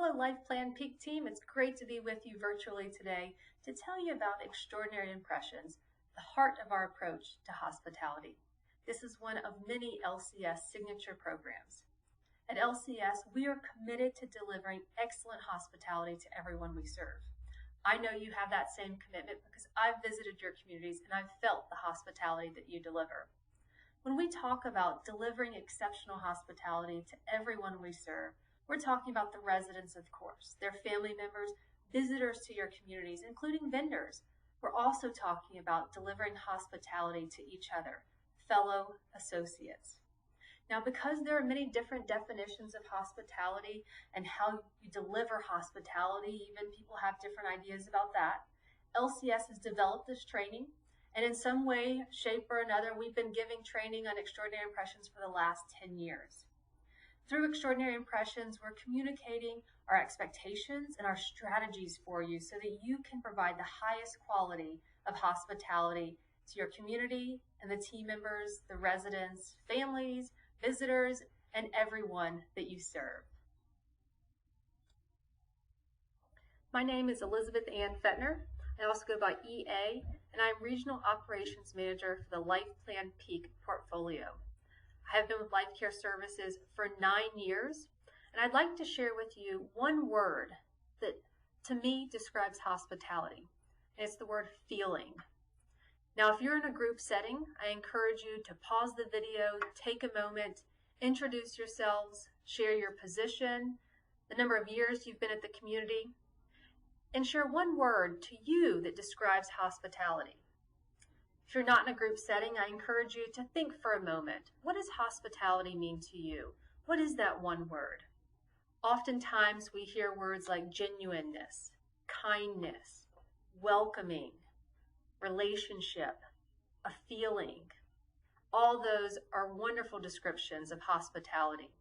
Hello Life Plan Peak team, it's great to be with you virtually today to tell you about Extraordinary Impressions, the heart of our approach to hospitality. This is one of many LCS signature programs. At LCS, we are committed to delivering excellent hospitality to everyone we serve. I know you have that same commitment because I've visited your communities and I've felt the hospitality that you deliver. When we talk about delivering exceptional hospitality to everyone we serve, we're talking about the residents, of course, their family members, visitors to your communities, including vendors. We're also talking about delivering hospitality to each other, fellow associates. Now, because there are many different definitions of hospitality and how you deliver hospitality, even people have different ideas about that, LCS has developed this training, and in some way, shape, or another, we've been giving training on Extraordinary Impressions for the last 10 years. Through Extraordinary Impressions, we're communicating our expectations and our strategies for you so that you can provide the highest quality of hospitality to your community and the team members, the residents, families, visitors, and everyone that you serve. My name is Elizabeth Ann Fettner. I also go by EA, and I'm Regional Operations Manager for the Life Plan Peak portfolio. I have been with Life Care Services for 9 years, and I'd like to share with you one word that to me describes hospitality, and it's the word feeling. Now, if you're in a group setting, I encourage you to pause the video, take a moment, introduce yourselves, share your position, the number of years you've been at the community, and share one word to you that describes hospitality. If you're not in a group setting, I encourage you to think for a moment. What does hospitality mean to you? What is that one word? Oftentimes we hear words like genuineness, kindness, welcoming, relationship, a feeling. All those are wonderful descriptions of hospitality.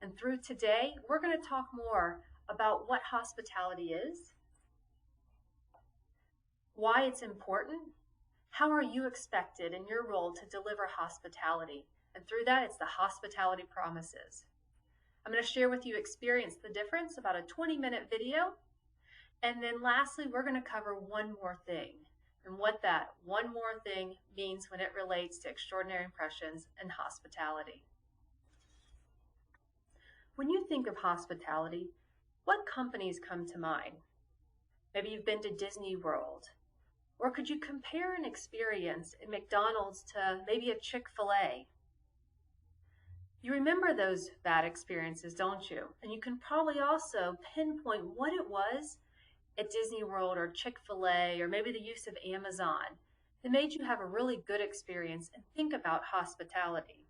And through today, we're going to talk more about what hospitality is, why it's important, how are you expected in your role to deliver hospitality? And through that, it's the hospitality promises. I'm going to share with you Experience the Difference, about a 20-minute video. And then lastly, we're going to cover one more thing and what that one more thing means when it relates to Extraordinary Impressions and hospitality. When you think of hospitality, what companies come to mind? Maybe you've been to Disney World. Or could you compare an experience at McDonald's to maybe a Chick-fil-A? You remember those bad experiences, don't you? And you can probably also pinpoint what it was at Disney World or Chick-fil-A or maybe the use of Amazon that made you have a really good experience and think about hospitality.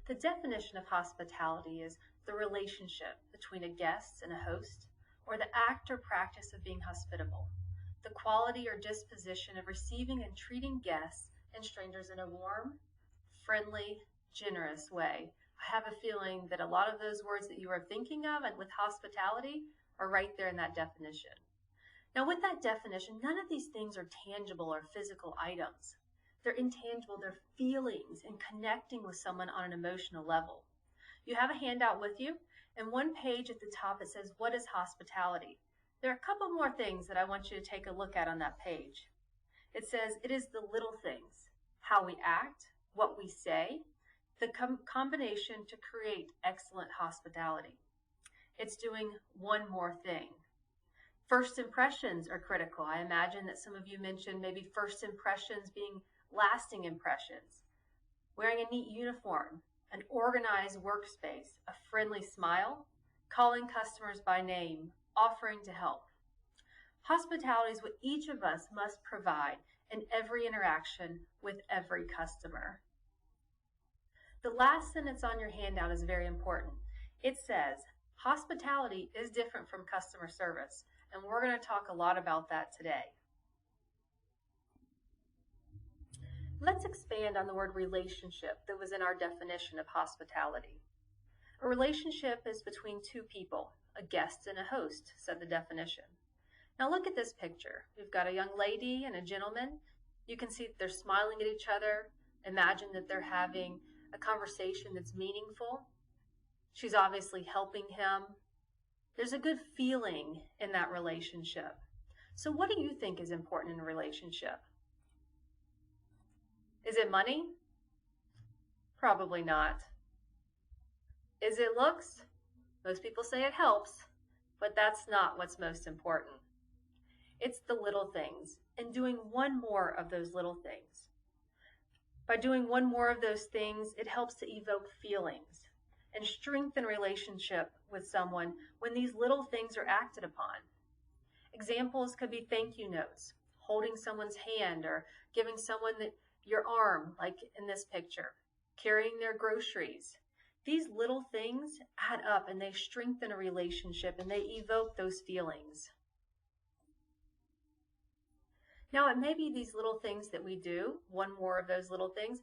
The definition of hospitality is the relationship between a guest and a host, or the act or practice of being hospitable. The quality or disposition of receiving and treating guests and strangers in a warm, friendly, generous way. I have a feeling that a lot of those words that you are thinking of and with hospitality are right there in that definition. Now, with that definition, none of these things are tangible or physical items. They're intangible, they're feelings and connecting with someone on an emotional level. You have a handout with you, and one page at the top it says, "What is hospitality?" There are a couple more things that I want you to take a look at on that page. It says it is the little things, how we act, what we say, the combination to create excellent hospitality. It's doing one more thing. First impressions are critical. I imagine that some of you mentioned maybe first impressions being lasting impressions. Wearing a neat uniform, an organized workspace, a friendly smile, calling customers by name, offering to help. Hospitality is what each of us must provide in every interaction with every customer. The last sentence on your handout is very important. It says, hospitality is different from customer service, and we're going to talk a lot about that today. Let's expand on the word relationship that was in our definition of hospitality. A relationship is between two people, a guest and a host, said the definition. Now look at this picture. We've got a young lady and a gentleman. You can see that they're smiling at each other. Imagine that they're having a conversation that's meaningful. She's obviously helping him. There's a good feeling in that relationship. So what do you think is important in a relationship? Is it money? Probably not. Is it looks? Most people say it helps, but that's not what's most important. It's the little things and doing one more of those little things. By doing one more of those things, it helps to evoke feelings and strengthen relationship with someone when these little things are acted upon. Examples could be thank you notes, holding someone's hand or giving someone your arm, like in this picture, carrying their groceries. These little things add up and they strengthen a relationship and they evoke those feelings. Now, it may be these little things that we do, one more of those little things,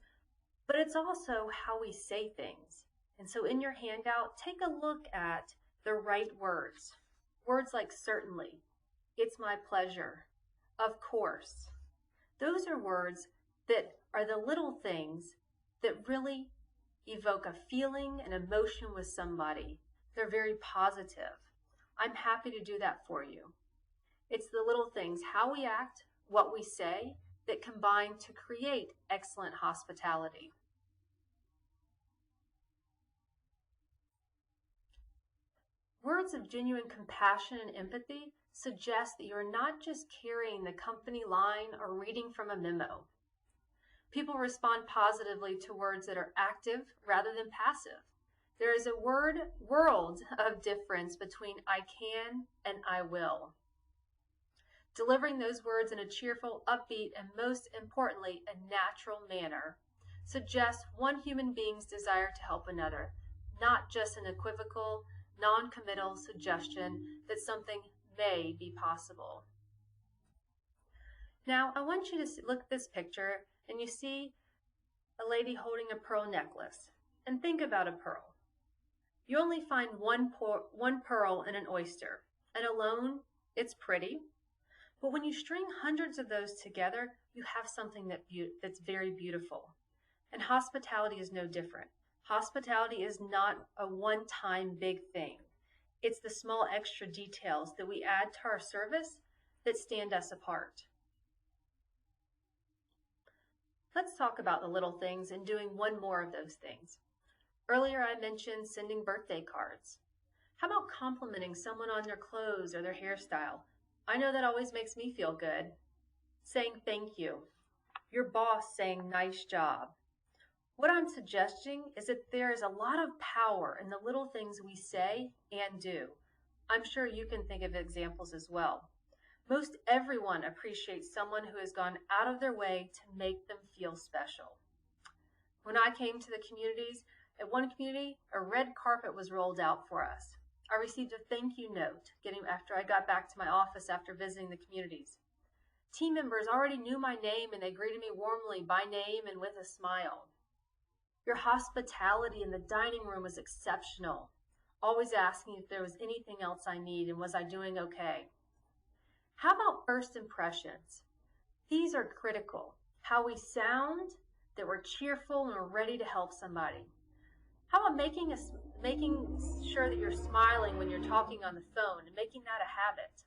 but it's also how we say things. And so in your handout, take a look at the right words. Words like certainly, it's my pleasure, of course. Those are words that are the little things that really evoke a feeling, an emotion with somebody. They're very positive. I'm happy to do that for you. It's the little things, how we act, what we say, that combine to create excellent hospitality. Words of genuine compassion and empathy suggest that you're not just carrying the company line or reading from a memo. People respond positively to words that are active rather than passive. There is a world of difference between I can and I will. Delivering those words in a cheerful, upbeat, and most importantly, a natural manner suggests one human being's desire to help another, not just an equivocal, non-committal suggestion that something may be possible. Now, I want you to look at this picture and you see a lady holding a pearl necklace. And think about a pearl. You only find one pearl in an oyster, and alone, it's pretty. But when you string hundreds of those together, you have something that's very beautiful. And hospitality is no different. Hospitality is not a one-time big thing. It's the small extra details that we add to our service that stand us apart. Let's talk about the little things and doing one more of those things. Earlier I mentioned sending birthday cards. How about complimenting someone on their clothes or their hairstyle? I know that always makes me feel good. Saying thank you. Your boss saying nice job. What I'm suggesting is that there is a lot of power in the little things we say and do. I'm sure you can think of examples as well. Most everyone appreciates someone who has gone out of their way to make them feel special. When I came to the communities, at one community, a red carpet was rolled out for us. I received a thank you note after I got back to my office after visiting the communities. Team members already knew my name and they greeted me warmly by name and with a smile. Your hospitality in the dining room was exceptional, always asking if there was anything else I need and was I doing okay. How about first impressions? These are critical. How we sound, that we're cheerful and we're ready to help somebody. How about making sure that you're smiling when you're talking on the phone and making that a habit?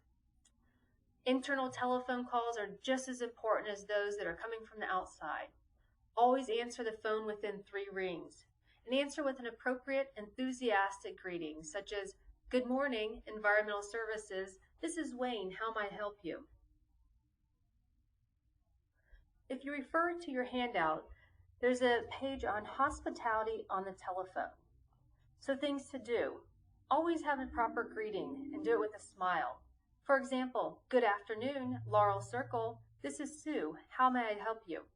Internal telephone calls are just as important as those that are coming from the outside. Always answer the phone within 3 rings and answer with an appropriate, enthusiastic greeting such as, "Good morning, Environmental Services. This is Wayne. How may I help you?" If you refer to your handout, there's a page on hospitality on the telephone. So things to do. Always have a proper greeting and do it with a smile. For example, "Good afternoon, Laurel Circle. This is Sue. How may I help you?"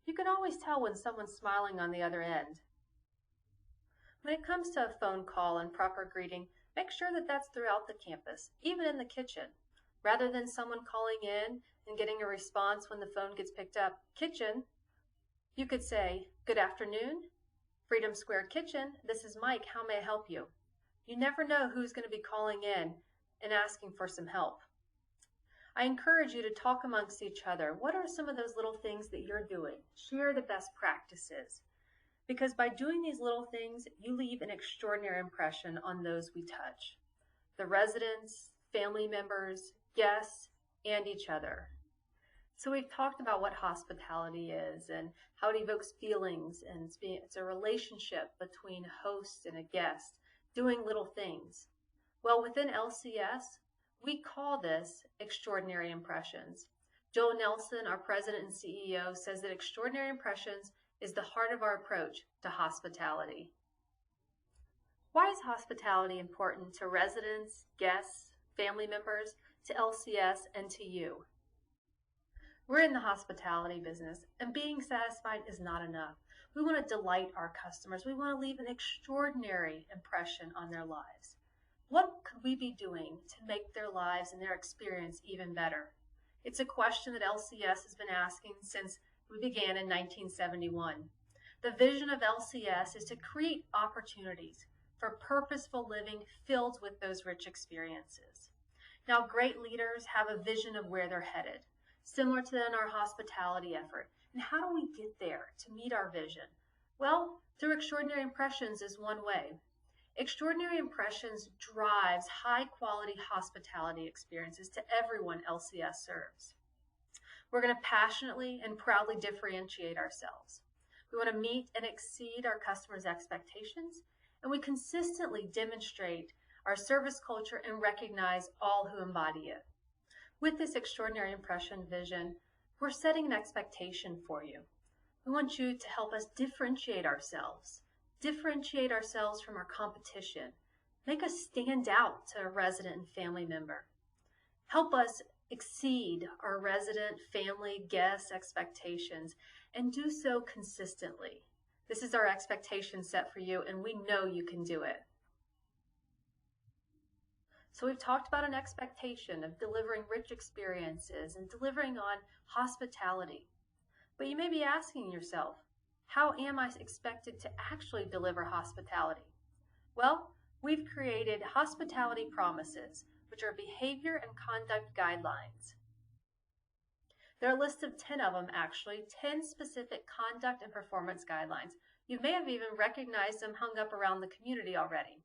You can always tell when someone's smiling on the other end. When it comes to a phone call and proper greeting, make sure that that's throughout the campus, even in the kitchen. Rather than someone calling in and getting a response when the phone gets picked up, "Kitchen," you could say, "Good afternoon, Freedom Square Kitchen. This is Mike. How may I help you?" You never know who's going to be calling in and asking for some help. I encourage you to talk amongst each other. What are some of those little things that you're doing? Share the best practices. Because by doing these little things, you leave an extraordinary impression on those we touch. the residents, family members, guests, and each other. So we've talked about what hospitality is and how it evokes feelings, and it's a relationship between a host and a guest, doing little things. Well, within LCS, we call this extraordinary impressions. Joel Nelson, our president and CEO, says that extraordinary impressions is the heart of our approach to hospitality. Why is hospitality important to residents, guests, family members, to LCS, and to you? We're in the hospitality business, and being satisfied is not enough. We want to delight our customers. We want to leave an extraordinary impression on their lives. What could we be doing to make their lives and their experience even better? It's a question that LCS has been asking since we began in 1971. The vision of LCS is to create opportunities for purposeful living filled with those rich experiences. Now, great leaders have a vision of where they're headed, similar to in our hospitality effort. And how do we get there to meet our vision? Well, through extraordinary impressions is one way. Extraordinary impressions drives high-quality hospitality experiences to everyone LCS serves. We're going to passionately and proudly differentiate ourselves. We want to meet and exceed our customers' expectations, and we consistently demonstrate our service culture and recognize all who embody it. With this extraordinary impression vision, we're setting an expectation for you. We want you to help us differentiate ourselves from our competition, make us stand out to a resident and family member, help us exceed our resident, family, guest expectations, and do so consistently. This is our expectation set for you, and we know you can do it. So we've talked about an expectation of delivering rich experiences and delivering on hospitality. But you may be asking yourself, how am I expected to actually deliver hospitality? Well, we've created hospitality promises, which are behavior and conduct guidelines. There are a list of 10 of them, actually, 10 specific conduct and performance guidelines. You may have even recognized them hung up around the community already.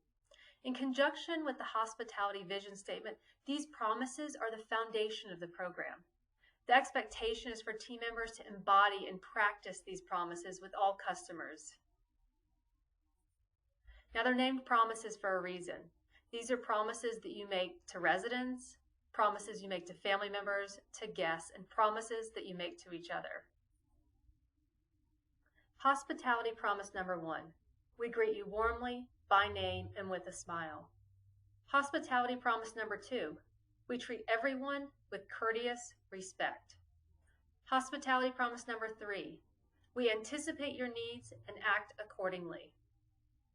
In conjunction with the hospitality vision statement, these promises are the foundation of the program. The expectation is for team members to embody and practice these promises with all customers. Now, they're named promises for a reason. These are promises that you make to residents, promises you make to family members, to guests, and promises that you make to each other. Hospitality promise number 1. We greet you warmly, by name, and with a smile. Hospitality promise number 2. We treat everyone with courteous respect. Hospitality promise number 3. We anticipate your needs and act accordingly.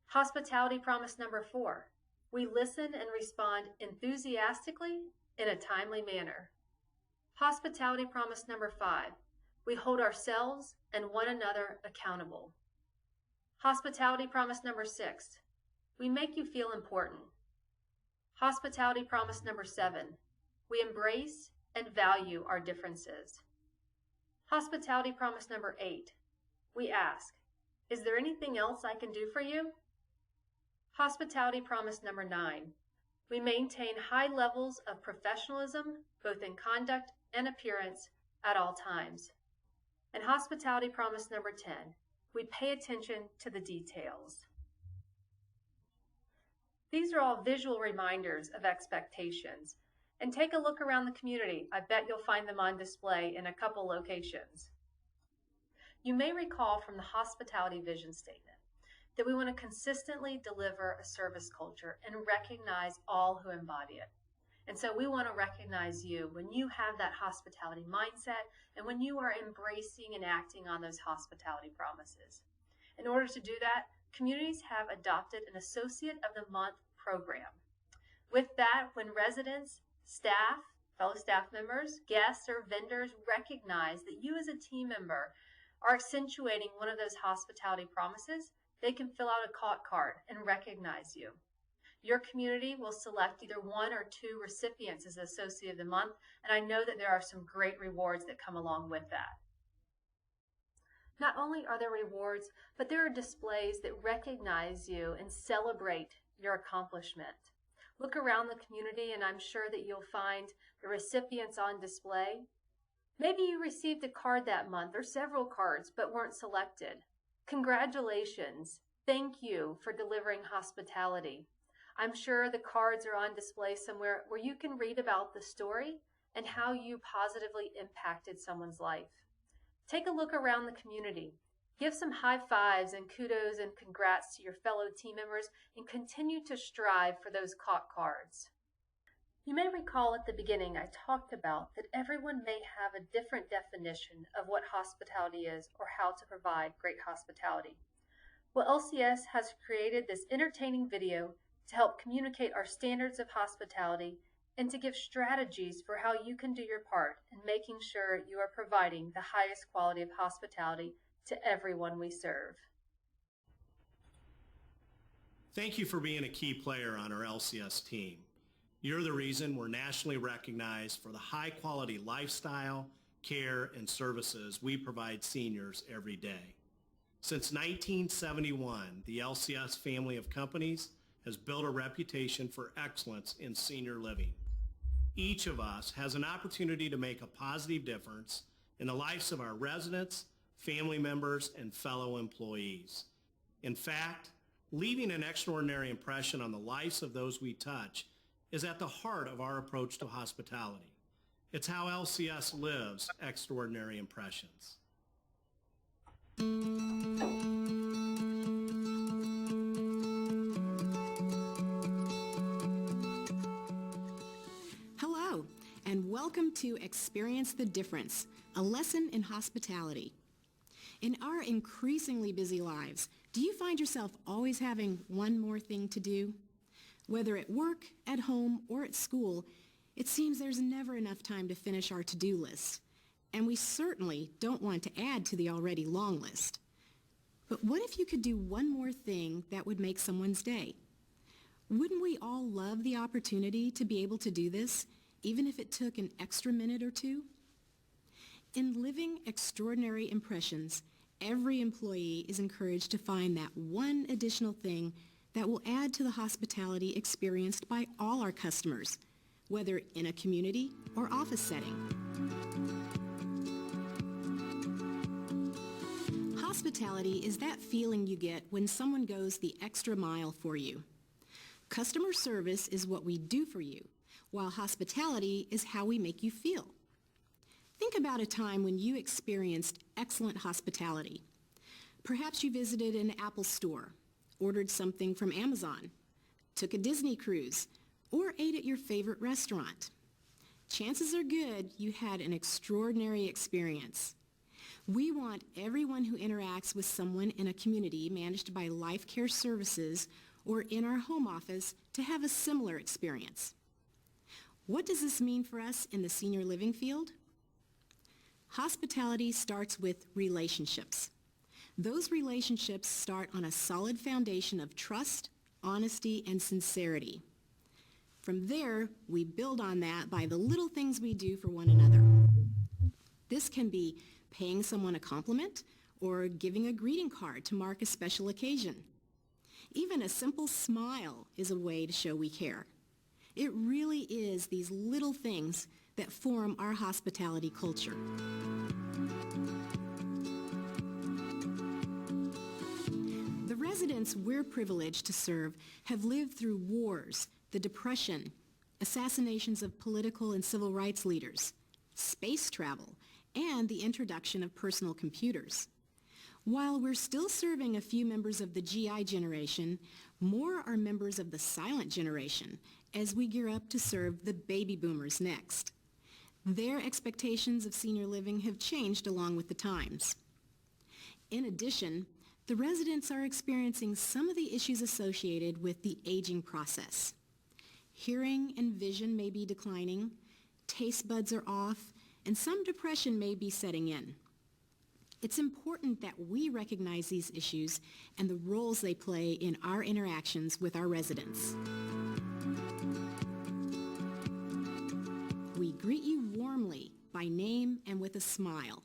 Hospitality promise number 4. We listen and respond enthusiastically in a timely manner. Hospitality promise number 5. We hold ourselves and one another accountable. Hospitality promise number 6. We make you feel important. Hospitality promise number 7. We embrace and value our differences. Hospitality promise number 8. We ask, is there anything else I can do for you? Hospitality promise number 9. We maintain high levels of professionalism, both in conduct and appearance, at all times. And hospitality promise number 10. We pay attention to the details. These are all visual reminders of expectations. And take a look around the community. I bet you'll find them on display in a couple locations. You may recall from the hospitality vision statement that we want to consistently deliver a service culture and recognize all who embody it. And so we want to recognize you when you have that hospitality mindset and when you are embracing and acting on those hospitality promises. In order to do that, communities have adopted an Associate of the Month program. With that, when residents, staff, fellow staff members, guests, or vendors recognize that you as a team member are accentuating one of those hospitality promises, they can fill out a card and recognize you. Your community will select either 1 or 2 recipients as Associate of the Month, and I know that there are some great rewards that come along with that. Not only are there rewards, but there are displays that recognize you and celebrate your accomplishment. Look around the community and I'm sure that you'll find the recipients on display. Maybe you received a card that month or several cards but weren't selected. Congratulations. Thank you for delivering hospitality. I'm sure the cards are on display somewhere where you can read about the story and how you positively impacted someone's life. Take a look around the community. Give some high fives and kudos and congrats to your fellow team members and continue to strive for those caught cards. You may recall at the beginning I talked about that everyone may have a different definition of what hospitality is or how to provide great hospitality. Well, LCS has created this entertaining video to help communicate our standards of hospitality and to give strategies for how you can do your part in making sure you are providing the highest quality of hospitality to everyone we serve. Thank you for being a key player on our LCS team. You're the reason we're nationally recognized for the high-quality lifestyle, care, and services we provide seniors every day. Since 1971, the LCS family of companies has built a reputation for excellence in senior living. Each of us has an opportunity to make a positive difference in the lives of our residents, family members, and fellow employees. In fact, leaving an extraordinary impression on the lives of those we touch is at the heart of our approach to hospitality. It's how LCS lives extraordinary impressions. Hello, and welcome to Experience the Difference, a lesson in hospitality. In our increasingly busy lives, do you find yourself always having one more thing to do? Whether at work, at home, or at school, it seems there's never enough time to finish our to-do list. And we certainly don't want to add to the already long list. But what if you could do one more thing that would make someone's day? Wouldn't we all love the opportunity to be able to do this, even if it took an extra minute or two? In Living Extraordinary Impressions, every employee is encouraged to find that one additional thing that will add to the hospitality experienced by all our customers, whether in a community or office setting. Hospitality is that feeling you get when someone goes the extra mile for you. Customer service is what we do for you, while hospitality is how we make you feel. Think about a time when you experienced excellent hospitality. Perhaps you visited an Apple store, ordered something from Amazon, took a Disney cruise, or ate at your favorite restaurant. Chances are good you had an extraordinary experience. We want everyone who interacts with someone in a community managed by Life Care Services or in our home office to have a similar experience. What does this mean for us in the senior living field? Hospitality starts with relationships. Those relationships start on a solid foundation of trust, honesty, and sincerity. From there, we build on that by the little things we do for one another. This can be paying someone a compliment or giving a greeting card to mark a special occasion. Even a simple smile is a way to show we care. It really is these little things that form our hospitality culture. The residents we're privileged to serve have lived through wars, the Depression, assassinations of political and civil rights leaders, space travel, and the introduction of personal computers. While we're still serving a few members of the GI generation, more are members of the silent generation as we gear up to serve the baby boomers next. Their expectations of senior living have changed along with the times. In addition, the residents are experiencing some of the issues associated with the aging process. Hearing and vision may be declining, taste buds are off, and some depression may be setting in. It's important that we recognize these issues and the roles they play in our interactions with our residents. We greet you warmly, by name and with a smile.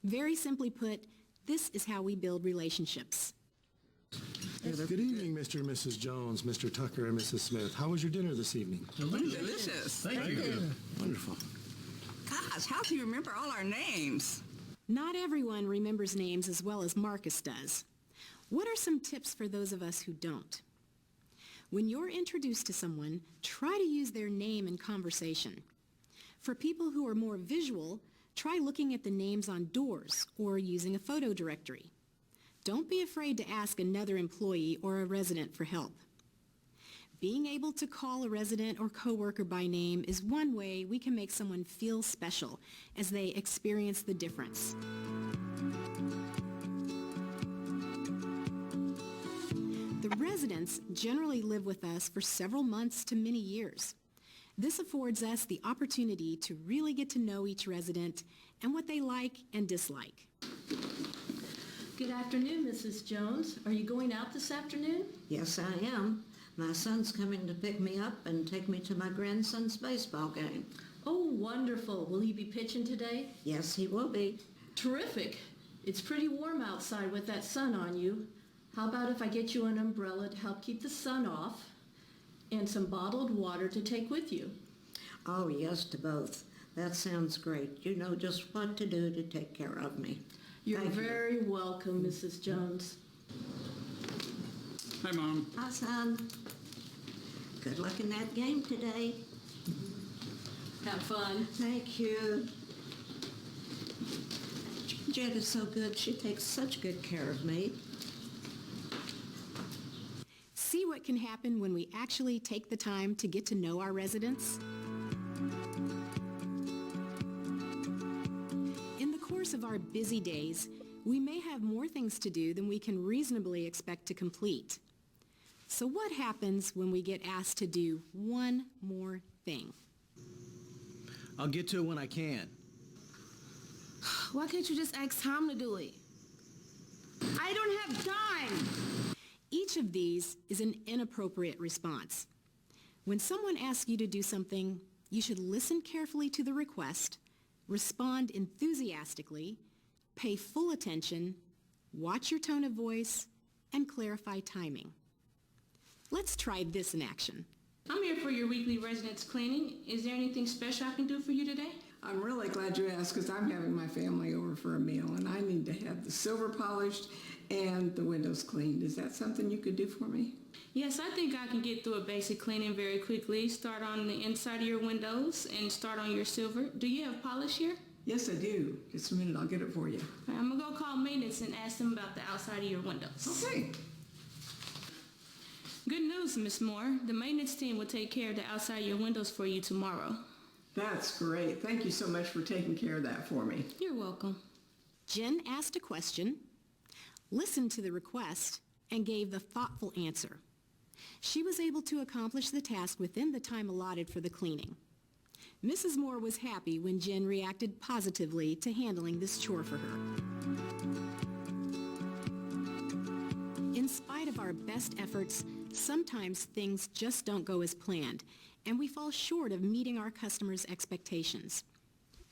Very simply put, this is how we build relationships. Good evening, Mr. and Mrs. Jones, Mr. Tucker, and Mrs. Smith. How was your dinner this evening? Delicious. Thank you. Wonderful. Gosh, how do you remember all our names? Not everyone remembers names as well as Marcus does. What are some tips for those of us who don't? When you're introduced to someone, try to use their name in conversation. For people who are more visual, try looking at the names on doors or using a photo directory. Don't be afraid to ask another employee or a resident for help. Being able to call a resident or coworker by name is one way we can make someone feel special as they experience the difference. The residents generally live with us for several months to many years. This affords us the opportunity to really get to know each resident and what they like and dislike. Good afternoon, Mrs. Jones. Are you going out this afternoon? Yes, I am. My son's coming to pick me up and take me to my grandson's baseball game. Oh, wonderful. Will he be pitching today? Yes, he will be. Terrific. It's pretty warm outside with that sun on you. How about if I get you an umbrella to help keep the sun off and some bottled water to take with you? Oh, yes to both. That sounds great. You know just what to do to take care of me. You're Thank you. very welcome, Mrs. Jones. Hi, Mom. Hi, son. Good luck in that game today. Have fun. Thank you. Jet is so good. She takes such good care of me. See what can happen when we actually take the time to get to know our residents? In the course of our busy days, we may have more things to do than we can reasonably expect to complete. So what happens when we get asked to do one more thing? I'll get to it when I can. Why can't you just ask Tom to do it? I don't have time. Each of these is an inappropriate response. When someone asks you to do something, you should listen carefully to the request, respond enthusiastically, pay full attention, watch your tone of voice, and clarify timing. Let's try this in action. I'm here for your weekly residence cleaning. Is there anything special I can do for you today? I'm really glad you asked because I'm having my family over for a meal and I need to have the silver polished and the windows cleaned. Is that something you could do for me? Yes, I think I can get through a basic cleaning very quickly. Start on the inside of your windows and start on your silver. Do you have polish here? Yes, I do. Just a minute, I'll get it for you. All right, I'm going to go call maintenance and ask them about the outside of your windows. Okay. Good news, Miss Moore. The maintenance team will take care of the outside of your windows for you tomorrow. That's great. Thank you so much for taking care of that for me. You're welcome. Jen asked a question, listened to the request, and gave the thoughtful answer. She was able to accomplish the task within the time allotted for the cleaning. Mrs. Moore was happy when Jen reacted positively to handling this chore for her. In spite of our best efforts, sometimes things just don't go as planned, and we fall short of meeting our customers' expectations.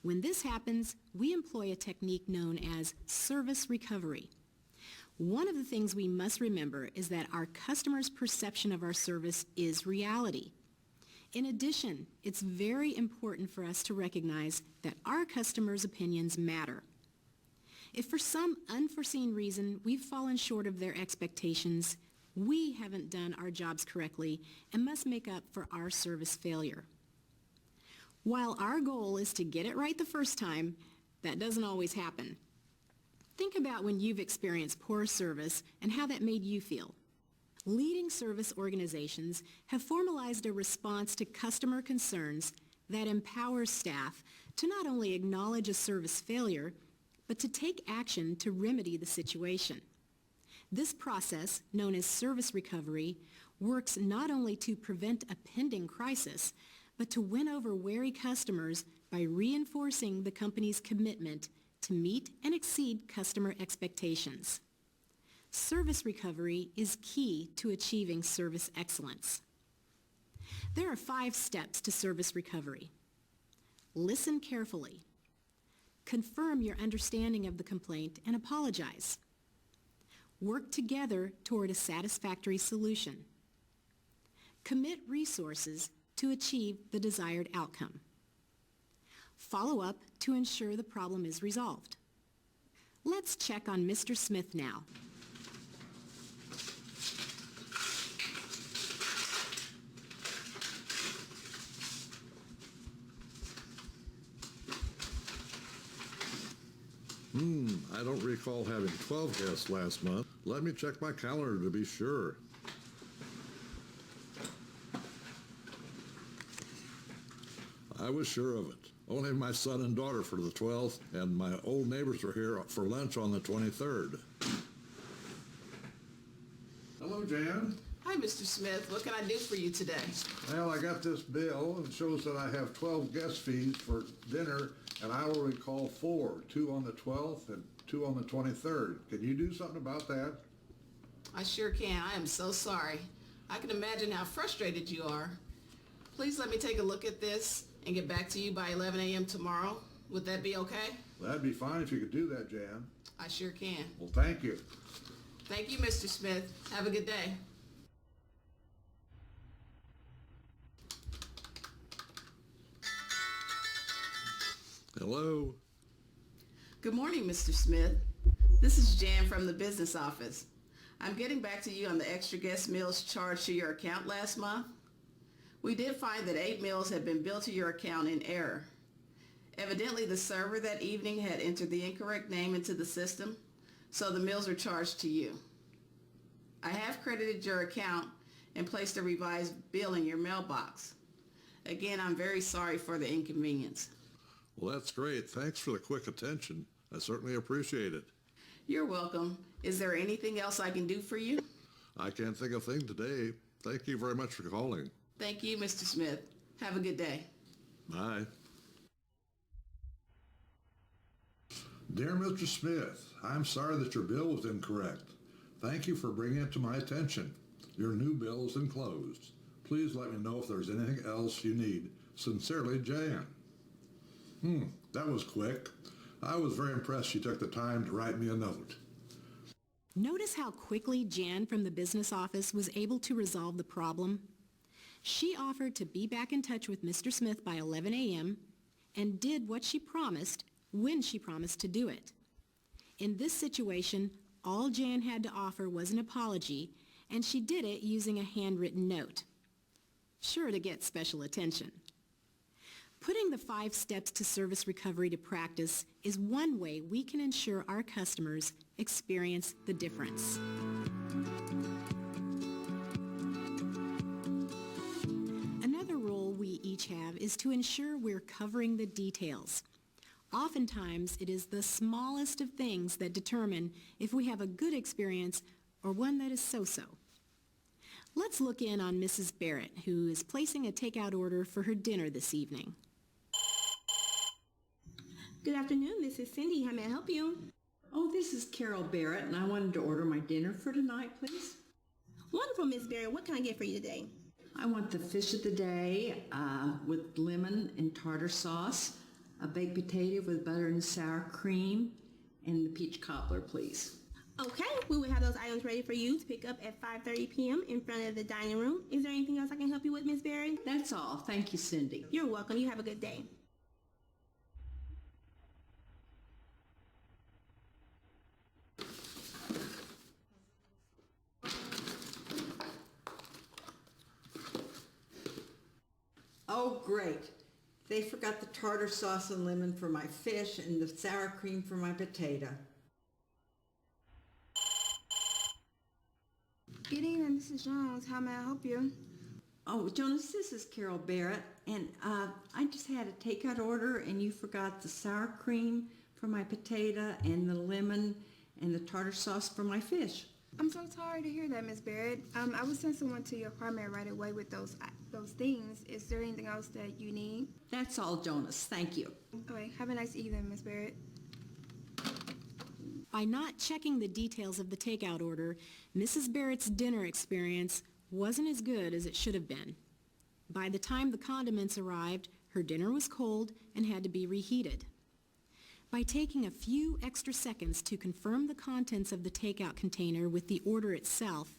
When this happens, we employ a technique known as service recovery. One of the things we must remember is that our customers' perception of our service is reality. In addition, it's very important for us to recognize that our customers' opinions matter. If for some unforeseen reason we've fallen short of their expectations, we haven't done our jobs correctly and must make up for our service failure. While our goal is to get it right the first time, that doesn't always happen. Think about when you've experienced poor service and how that made you feel. Leading service organizations have formalized a response to customer concerns that empowers staff to not only acknowledge a service failure, but to take action to remedy the situation. This process, known as service recovery, works not only to prevent a pending crisis, but to win over wary customers by reinforcing the company's commitment to meet and exceed customer expectations. Service recovery is key to achieving service excellence. There are 5 steps to service recovery. Listen carefully. Confirm your understanding of the complaint and apologize. Work together toward a satisfactory solution. Commit resources to achieve the desired outcome. Follow up to ensure the problem is resolved. Let's check on Mr. Smith now. I don't recall having 12 guests last month. Let me check my calendar to be sure. I was sure of it. Only my son and daughter for the 12th, and my old neighbors were here for lunch on the 23rd. Hello, Jan. Hi, Mr. Smith. What can I do for you today? Well, I got this bill. It shows that I have 12 guest fees for dinner, and I will recall 4, 2 on the 12th and 2 on the 23rd. Can you do something about that? I sure can. I am so sorry. I can imagine how frustrated you are. Please let me take a look at this and get back to you by 11 a.m. tomorrow. Would that be okay? That'd be fine if you could do that, Jan. I sure can. Well, thank you. Thank you, Mr. Smith. Have a good day. Hello. Good morning, Mr. Smith. This is Jan from the business office. I'm getting back to you on the extra guest meals charged to your account last month. We did find that 8 meals had been billed to your account in error. Evidently, the server that evening had entered the incorrect name into the system, so the meals were charged to you. I have credited your account and placed a revised bill in your mailbox. Again, I'm very sorry for the inconvenience. Well, that's great. Thanks for the quick attention. I certainly appreciate it. You're welcome. Is there anything else I can do for you? I can't think of a thing today. Thank you very much for calling. Thank you, Mr. Smith. Have a good day. Bye. Dear Mr. Smith, I'm sorry that your bill was incorrect. Thank you for bringing it to my attention. Your new bill is enclosed. Please let me know if there's anything else you need. Sincerely, Jan. That was quick. I was very impressed she took the time to write me a note. Notice how quickly Jan from the business office was able to resolve the problem? She offered to be back in touch with Mr. Smith by 11 a.m. and did what she promised when she promised to do it. In this situation, all Jan had to offer was an apology, and she did it using a handwritten note. Sure to get special attention. Putting the 5 steps to service recovery to practice is one way we can ensure our customers experience the difference. Another role we each have is to ensure we're covering the details. Oftentimes, it is the smallest of things that determine if we have a good experience or one that is so-so. Let's look in on Mrs. Barrett, who is placing a takeout order for her dinner this evening. Good afternoon, this is Cindy. How may I help you? Oh, this is Carol Barrett, and I wanted to order my dinner for tonight, please. Wonderful, Miss Barrett. What can I get for you today? I want the fish of the day with lemon and tartar sauce, a baked potato with butter and sour cream, and the peach cobbler, please. Okay, we will have those items ready for you to pick up at 5:30 p.m. in front of the dining room. Is there anything else I can help you with, Miss Barrett? That's all. Thank you, Cindy. You're welcome. You have a good day. Oh, great. They forgot the tartar sauce and lemon for my fish and the sour cream for my potato. Good evening, this is Jones. How may I help you? Oh, Jonas, this is Carol Barrett, and I just had a takeout order, and you forgot the sour cream for my potato and the lemon and the tartar sauce for my fish. I'm so sorry to hear that, Miss Barrett. I will send someone to your apartment right away with those things. Is there anything else that you need? That's all, Jonas. Thank you. Okay, have a nice evening, Miss Barrett. By not checking the details of the takeout order, Mrs. Barrett's dinner experience wasn't as good as it should have been. By the time the condiments arrived, her dinner was cold and had to be reheated. By taking a few extra seconds to confirm the contents of the takeout container with the order itself,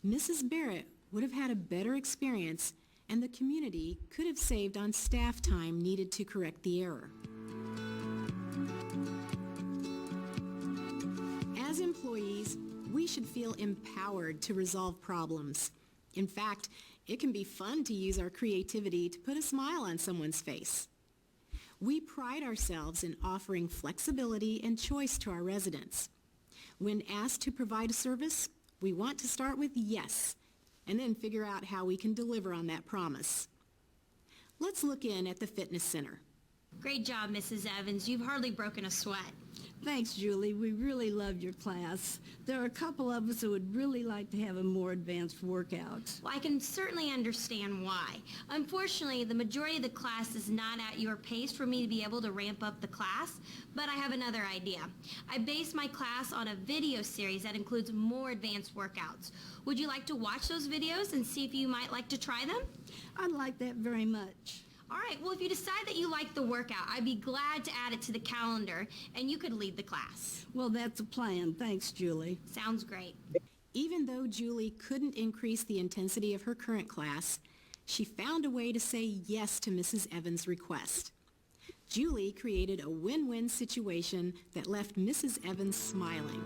Mrs. Barrett would have had a better experience and the community could have saved on staff time needed to correct the error. As employees, we should feel empowered to resolve problems. In fact, it can be fun to use our creativity to put a smile on someone's face. We pride ourselves in offering flexibility and choice to our residents. When asked to provide a service, we want to start with yes, and then figure out how we can deliver on that promise. Let's look in at the fitness center. Great job, Mrs. Evans. You've hardly broken a sweat. Thanks, Julie. We really loved your class. There are a couple of us who would really like to have a more advanced workout. Well, I can certainly understand why. Unfortunately, the majority of the class is not at your pace for me to be able to ramp up the class, but I have another idea. I based my class on a video series that includes more advanced workouts. Would you like to watch those videos and see if you might like to try them? I'd like that very much. All right, well, if you decide that you like the workout, I'd be glad to add it to the calendar, and you could lead the class. Well, that's a plan. Thanks, Julie. Sounds great. Even though Julie couldn't increase the intensity of her current class, she found a way to say yes to Mrs. Evans' request. Julie created a win-win situation that left Mrs. Evans smiling.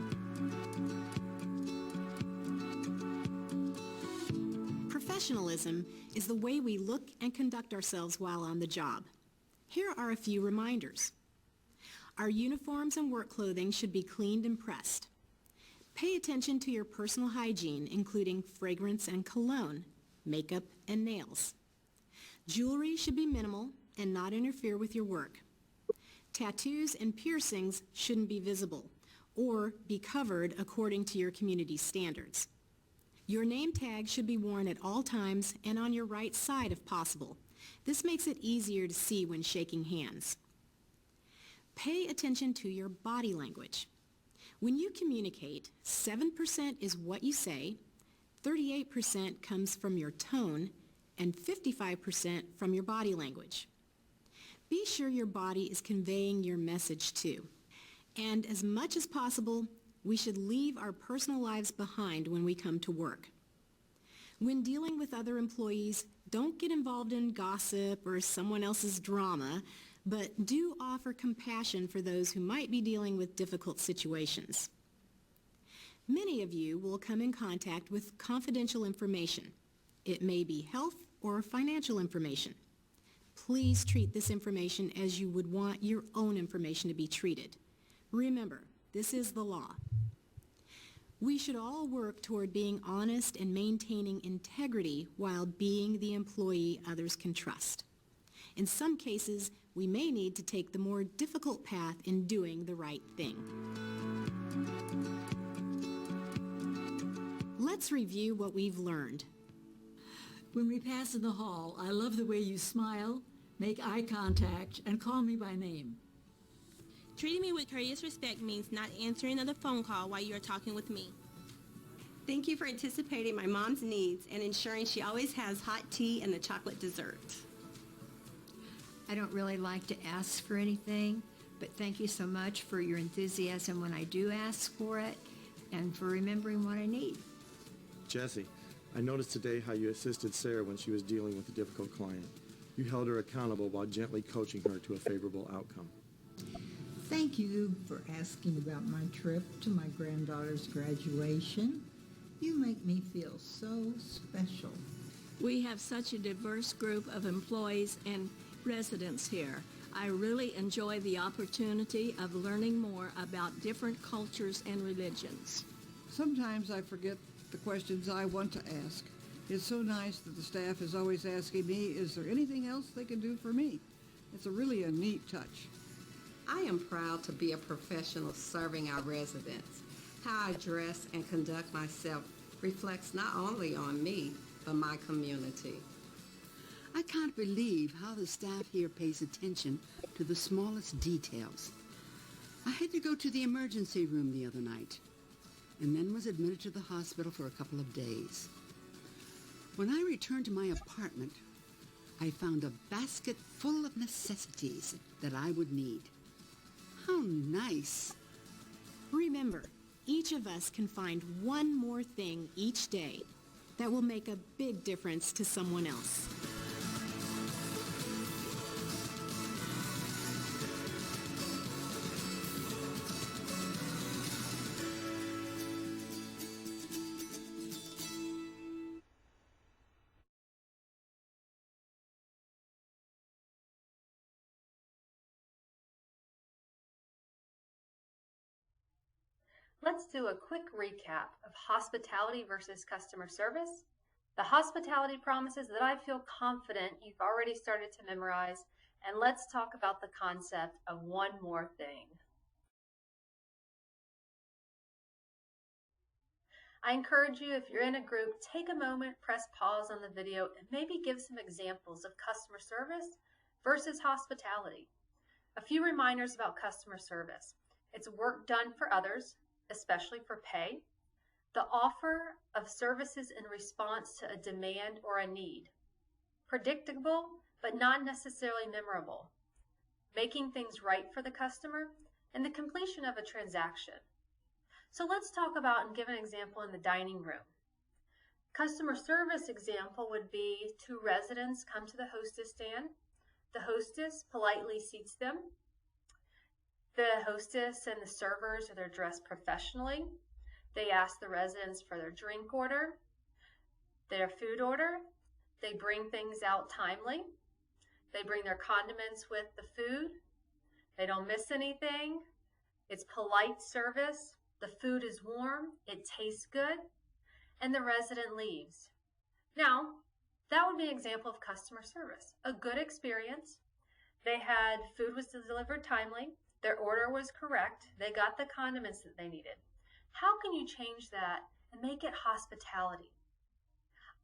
Professionalism is the way we look and conduct ourselves while on the job. Here are a few reminders. Our uniforms and work clothing should be cleaned and pressed. Pay attention to your personal hygiene, including fragrance and cologne, makeup and nails. Jewelry should be minimal and not interfere with your work. Tattoos and piercings shouldn't be visible or be covered according to your community standards. Your name tag should be worn at all times and on your right side if possible. This makes it easier to see when shaking hands. Pay attention to your body language. When you communicate, 7% is what you say, 38% comes from your tone, and 55% from your body language. Be sure your body is conveying your message too. And as much as possible, we should leave our personal lives behind when we come to work. When dealing with other employees, don't get involved in gossip or someone else's drama, but do offer compassion for those who might be dealing with difficult situations. Many of you will come in contact with confidential information. It may be health or financial information. Please treat this information as you would want your own information to be treated. Remember, this is the law. We should all work toward being honest and maintaining integrity while being the employee others can trust. In some cases, we may need to take the more difficult path in doing the right thing. Let's review what we've learned. When we pass in the hall, I love the way you smile, make eye contact, and call me by name. Treating me with courteous respect means not answering another phone call while you are talking with me. Thank you for anticipating my mom's needs and ensuring she always has hot tea and a chocolate dessert. I don't really like to ask for anything, but thank you so much for your enthusiasm when I do ask for it and for remembering what I need. Jesse, I noticed today how you assisted Sarah when she was dealing with a difficult client. You held her accountable while gently coaching her to a favorable outcome. Thank you for asking about my trip to my granddaughter's graduation. You make me feel so special. We have such a diverse group of employees and residents here. I really enjoy the opportunity of learning more about different cultures and religions. Sometimes I forget the questions I want to ask. It's so nice that the staff is always asking me, is there anything else they can do for me? It's really a neat touch. I am proud to be a professional serving our residents. How I dress and conduct myself reflects not only on me, but my community. I can't believe how the staff here pays attention to the smallest details. I had to go to the emergency room the other night, and then was admitted to the hospital for a couple of days. When I returned to my apartment, I found a basket full of necessities that I would need. How nice. Remember, each of us can find one more thing each day that will make a big difference to someone else. Let's do a quick recap of hospitality versus customer service, the hospitality promises that I feel confident you've already started to memorize, and let's talk about the concept of one more thing. I encourage you, if you're in a group, take a moment, press pause on the video, and maybe give some examples of customer service versus hospitality. A few reminders about customer service. It's work done for others, especially for pay. The offer of services in response to a demand or a need. Predictable, but not necessarily memorable. Making things right for the customer, and the completion of a transaction. So let's talk about and give an example in the dining room. Customer service example would be two residents come to the hostess stand. The hostess politely seats them. The hostess and the servers are dressed professionally. They ask the residents for their drink order, their food order. They bring things out timely. They bring their condiments with the food. They don't miss anything. It's polite service. The food is warm. It tastes good. And the resident leaves. Now, that would be an example of customer service. A good experience. They had food was delivered timely. Their order was correct. They got the condiments that they needed. How can you change that and make it hospitality?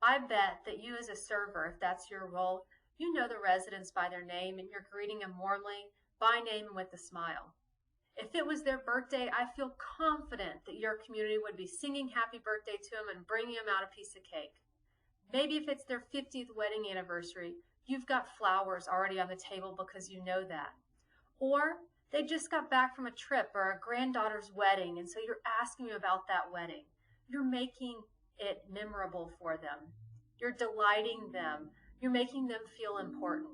I bet that you as a server, if that's your role, you know the residents by their name and you're greeting them warmly, by name and with a smile. If it was their birthday, I feel confident that your community would be singing happy birthday to them and bringing them out a piece of cake. Maybe if it's their 50th wedding anniversary, you've got flowers already on the table because you know that. Or they just got back from a trip or a granddaughter's wedding, and so you're asking them about that wedding. You're making it memorable for them. You're delighting them. You're making them feel important.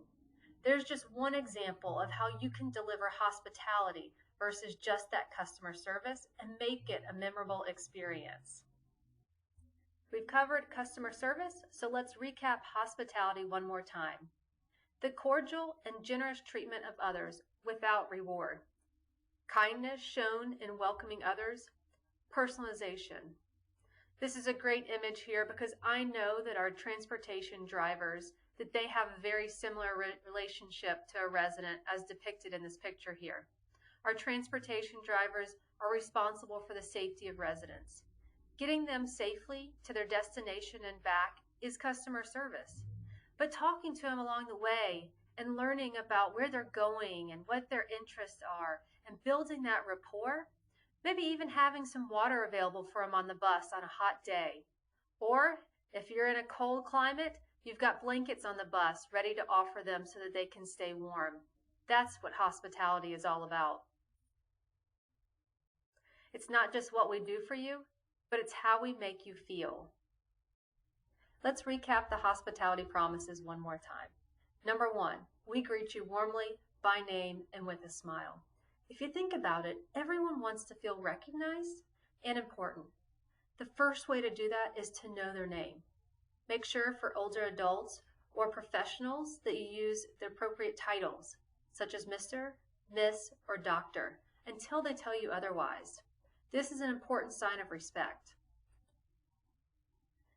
There's just one example of how you can deliver hospitality versus just that customer service and make it a memorable experience. We've covered customer service, so let's recap hospitality one more time. The cordial and generous treatment of others without reward. Kindness shown in welcoming others. Personalization. This is a great image here because I know that our transportation drivers, that they have a very similar relationship to a resident as depicted in this picture here. Our transportation drivers are responsible for the safety of residents. Getting them safely to their destination and back is customer service. But talking to them along the way and learning about where they're going and what their interests are and building that rapport, maybe even having some water available for them on the bus on a hot day. Or if you're in a cold climate, you've got blankets on the bus ready to offer them so that they can stay warm. That's what hospitality is all about. It's not just what we do for you, but it's how we make you feel. Let's recap the hospitality promises one more time. Number 1, we greet you warmly, by name, and with a smile. If you think about it, everyone wants to feel recognized and important. The first way to do that is to know their name. Make sure for older adults or professionals that you use the appropriate titles, such as Mr., Miss, or Doctor, until they tell you otherwise. This is an important sign of respect.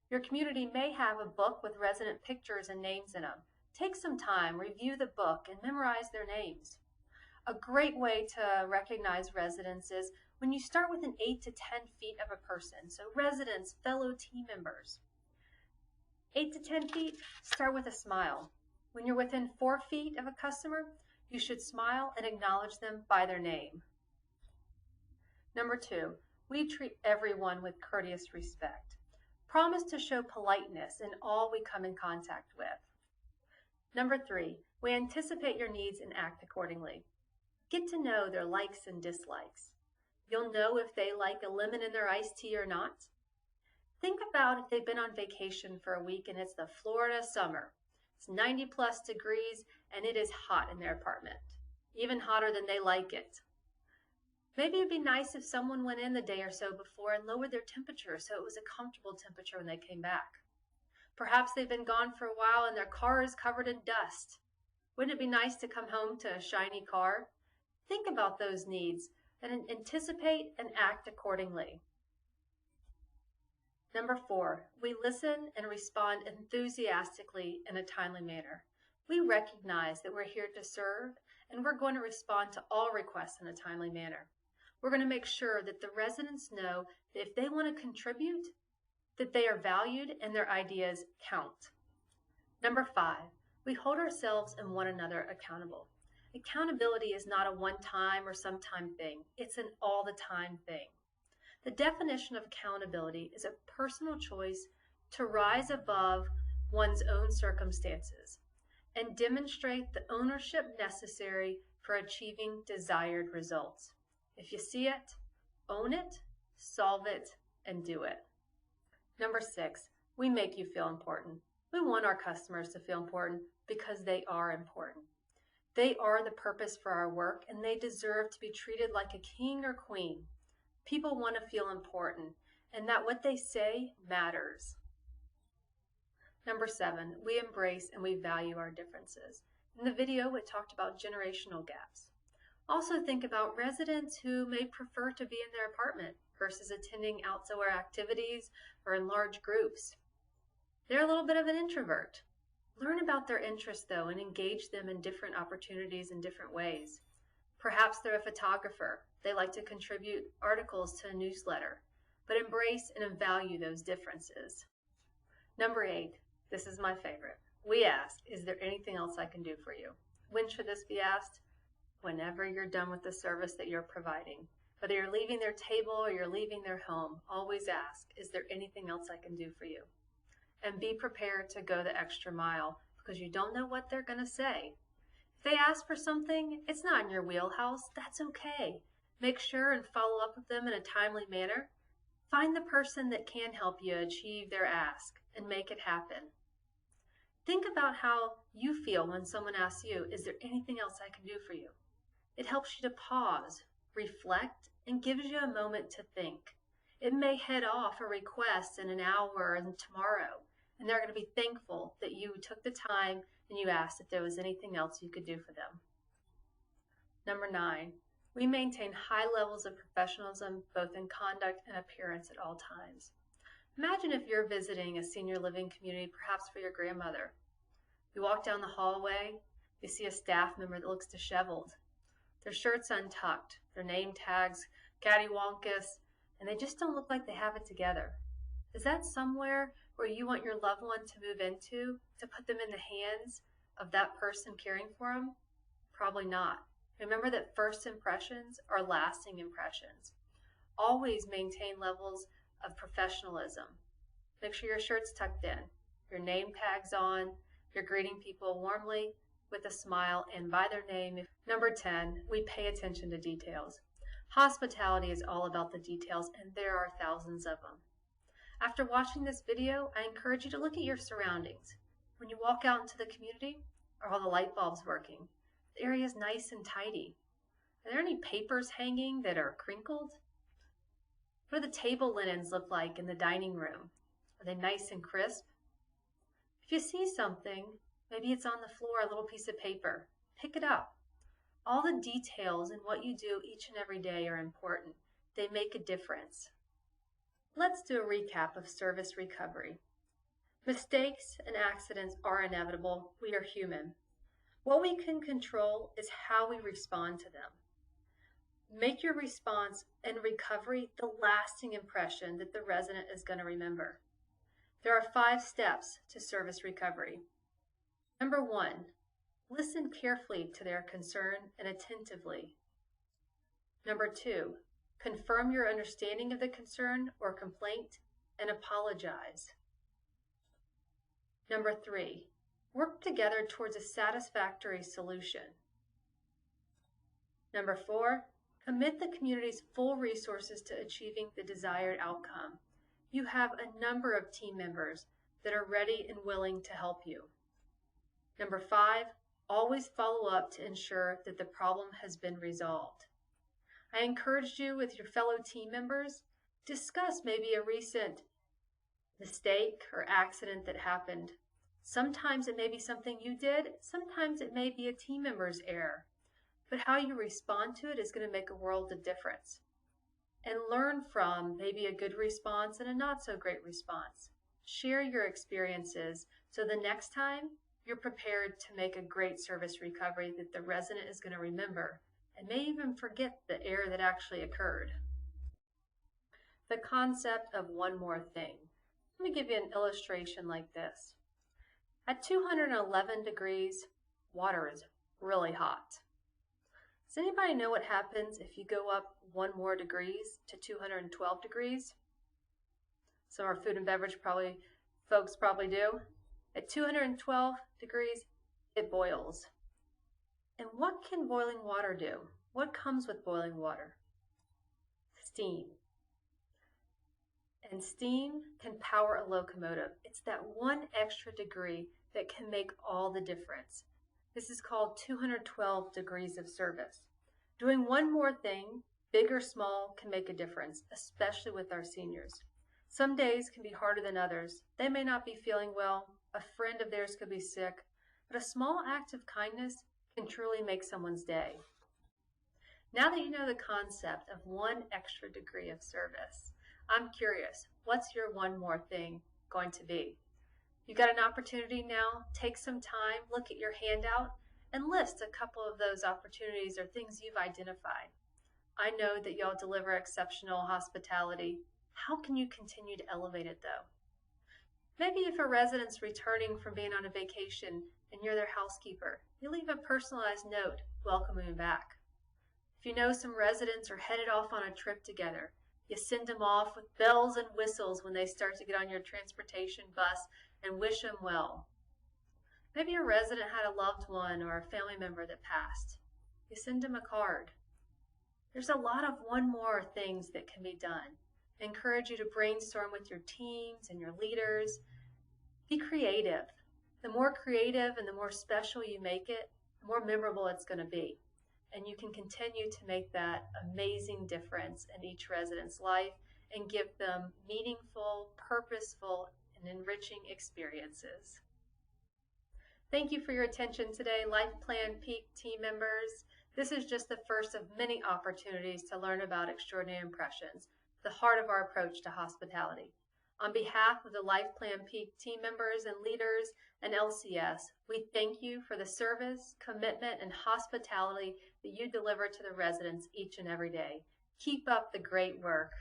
Your community may have a book with resident pictures and names in them. Take some time, review the book, and memorize their names. A great way to recognize residents is when you start within 8 to 10 feet of a person, so residents, fellow team members. 8 to 10 feet, start with a smile. When you're within 4 feet of a customer, you should smile and acknowledge them by their name. Number 2, we treat everyone with courteous respect. Promise to show politeness in all we come in contact with. Number 3, we anticipate your needs and act accordingly. Get to know their likes and dislikes. You'll know if they like a lemon in their iced tea or not. Think about if they've been on vacation for a week and it's the Florida summer. It's 90+ degrees and it is hot in their apartment, even hotter than they like it. Maybe it'd be nice if someone went in the day or so before and lowered their temperature so it was a comfortable temperature when they came back. Perhaps they've been gone for a while and their car is covered in dust. Wouldn't it be nice to come home to a shiny car? Think about those needs and anticipate and act accordingly. Number 4, we listen and respond enthusiastically in a timely manner. We recognize that we're here to serve and we're going to respond to all requests in a timely manner. We're going to make sure that the residents know that if they want to contribute, that they are valued and their ideas count. Number 5, we hold ourselves and one another accountable. Accountability is not a one-time or sometime thing. It's an all-the-time thing. The definition of accountability is a personal choice to rise above one's own circumstances and demonstrate the ownership necessary for achieving desired results. If you see it, own it, solve it, and do it. Number 6, we make you feel important. We want our customers to feel important because they are important. They are the purpose for our work and they deserve to be treated like a king or queen. People want to feel important and that what they say matters. Number 7, we embrace and we value our differences. In the video, we talked about generational gaps. Also think about residents who may prefer to be in their apartment versus attending outdoor activities or in large groups. They're a little bit of an introvert. Learn about their interests though and engage them in different opportunities in different ways. Perhaps they're a photographer. They like to contribute articles to a newsletter, but embrace and value those differences. Number 8, this is my favorite. We ask, is there anything else I can do for you? When should this be asked? Whenever you're done with the service that you're providing. Whether you're leaving their table or you're leaving their home, always ask, is there anything else I can do for you? And be prepared to go the extra mile because you don't know what they're going to say. If they ask for something, it's not in your wheelhouse, that's okay. Make sure and follow up with them in a timely manner. Find the person that can help you achieve their ask and make it happen. Think about how you feel when someone asks you, is there anything else I can do for you? It helps you to pause, reflect, and gives you a moment to think. It may head off a request in an hour and tomorrow, and they're going to be thankful that you took the time and you asked if there was anything else you could do for them. Number 9, we maintain high levels of professionalism both in conduct and appearance at all times. Imagine if you're visiting a senior living community, perhaps for your grandmother. You walk down the hallway, you see a staff member that looks disheveled. Their shirt's untucked, their name tags cattywampus, and they just don't look like they have it together. Is that somewhere where you want your loved one to move into, to put them in the hands of that person caring for them? Probably not. Remember that first impressions are lasting impressions. Always maintain levels of professionalism. Make sure your shirt's tucked in, your name tag's on, you're greeting people warmly with a smile and by their name. Number 10, we pay attention to details. Hospitality is all about the details, and there are thousands of them. After watching this video, I encourage you to look at your surroundings. When you walk out into the community, are all the light bulbs working? The area is nice and tidy. Are there any papers hanging that are crinkled? What do the table linens look like in the dining room? Are they nice and crisp? If you see something, maybe it's on the floor, a little piece of paper, pick it up. All the details in what you do each and every day are important. They make a difference. Let's do a recap of service recovery. Mistakes and accidents are inevitable. We are human. What we can control is how we respond to them. Make your response and recovery the lasting impression that the resident is going to remember. There are 5 steps to service recovery. Number 1, listen carefully to their concern and attentively. Number 2, confirm your understanding of the concern or complaint and apologize. Number 3, work together towards a satisfactory solution. Number 4, commit the community's full resources to achieving the desired outcome. You have a number of team members that are ready and willing to help you. Number 5, always follow up to ensure that the problem has been resolved. I encouraged you with your fellow team members, discuss maybe a recent mistake or accident that happened. Sometimes it may be something you did, sometimes it may be a team member's error. But how you respond to it is going to make a world of difference. And learn from maybe a good response and a not so great response. Share your experiences so the next time you're prepared to make a great service recovery that the resident is going to remember and may even forget the error that actually occurred. The concept of one more thing. Let me give you an illustration like this. At 211 degrees, water is really hot. Does anybody know what happens if you go up one more degrees to 212 degrees? Some of our food and beverage folks probably do. At 212 degrees, it boils. And what can boiling water do? What comes with boiling water? Steam. And steam can power a locomotive. It's that one extra degree that can make all the difference. This is called 212 degrees of service. Doing one more thing, big or small, can make a difference, especially with our seniors. Some days can be harder than others. They may not be feeling well, a friend of theirs could be sick, but a small act of kindness can truly make someone's day. Now that you know the concept of one extra degree of service, I'm curious, what's your one more thing going to be? You got an opportunity now, take some time, look at your handout, and list a couple of those opportunities or things you've identified. I know that y'all deliver exceptional hospitality. How can you continue to elevate it though? Maybe if a resident's returning from being on a vacation and you're their housekeeper, you leave a personalized note welcoming them back. If you know some residents are headed off on a trip together, you send them off with bells and whistles when they start to get on your transportation bus and wish them well. Maybe a resident had a loved one or a family member that passed. You send them a card. There's a lot of one more things that can be done. I encourage you to brainstorm with your teams and your leaders. Be creative. The more creative and the more special you make it, the more memorable it's going to be. And you can continue to make that amazing difference in each resident's life and give them meaningful, purposeful, and enriching experiences. Thank you for your attention today, Life Plan Peak team members. This is just the first of many opportunities to learn about Extraordinary Impressions, the heart of our approach to hospitality. On behalf of the Life Plan Peak team members and leaders and LCS, we thank you for the service, commitment, and hospitality that you deliver to the residents each and every day. Keep up the great work.